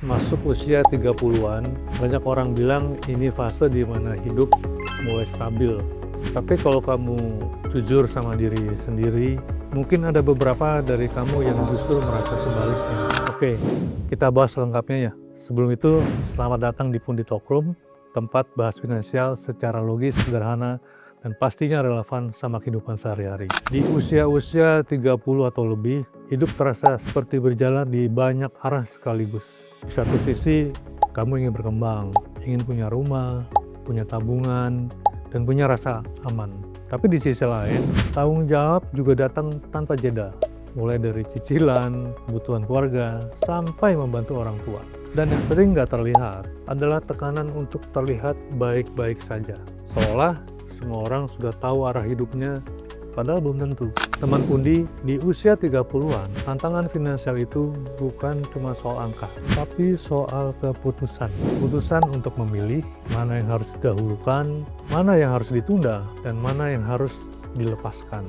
Masuk usia 30-an, banyak orang bilang ini fase di mana hidup mulai stabil. Tapi kalau kamu jujur sama diri sendiri, mungkin ada beberapa dari kamu yang justru merasa sebaliknya. Oke, kita bahas lengkapnya ya. Sebelum itu, selamat datang di Pundi Talk Room, tempat bahas finansial secara logis, sederhana, dan pastinya relevan sama kehidupan sehari-hari. Di usia-usia 30 atau lebih, hidup terasa seperti berjalan di banyak arah sekaligus. Di satu sisi, kamu ingin berkembang, ingin punya rumah, punya tabungan, dan punya rasa aman. Tapi di sisi lain, tanggung jawab juga datang tanpa jeda. Mulai dari cicilan, kebutuhan keluarga, sampai membantu orang tua. Dan yang sering nggak terlihat adalah tekanan untuk terlihat baik-baik saja. Seolah semua orang sudah tahu arah hidupnya, padahal belum tentu. Teman Pundi, di usia 30-an, tantangan finansial itu bukan cuma soal angka, tapi soal keputusan. Keputusan untuk memilih mana yang harus didahulukan, mana yang harus ditunda, dan mana yang harus dilepaskan.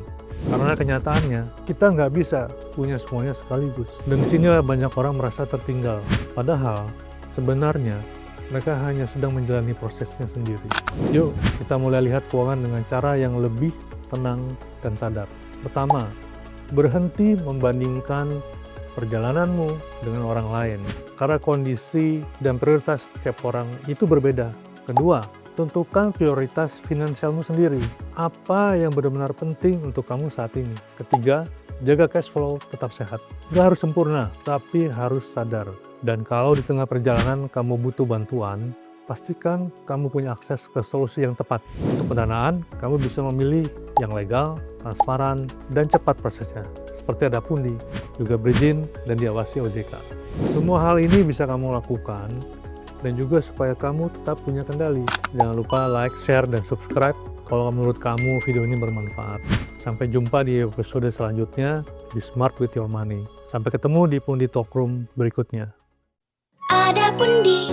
Karena kenyataannya, kita nggak bisa punya semuanya sekaligus. Dan disinilah banyak orang merasa tertinggal. Padahal, sebenarnya, mereka hanya sedang menjalani prosesnya sendiri. Yuk, kita mulai lihat keuangan dengan cara yang lebih tenang dan sadar. Pertama, berhenti membandingkan perjalananmu dengan orang lain. Karena kondisi dan prioritas setiap orang itu berbeda. Kedua, tentukan prioritas finansialmu sendiri. Apa yang benar-benar penting untuk kamu saat ini. Ketiga, jaga cash flow tetap sehat. Gak harus sempurna, tapi harus sadar. Dan kalau di tengah perjalanan kamu butuh bantuan, pastikan kamu punya akses ke solusi yang tepat. Untuk pendanaan, kamu bisa memilih yang legal, transparan, dan cepat prosesnya. Seperti ada Pundi, juga berizin dan diawasi OJK. Semua hal ini bisa kamu lakukan, dan juga supaya kamu tetap punya kendali. Jangan lupa like, share, dan subscribe kalau menurut kamu video ini bermanfaat. Sampai jumpa di episode selanjutnya di Smart With Your Money. Sampai ketemu di Pundi Talk Room berikutnya. Ada Pundi.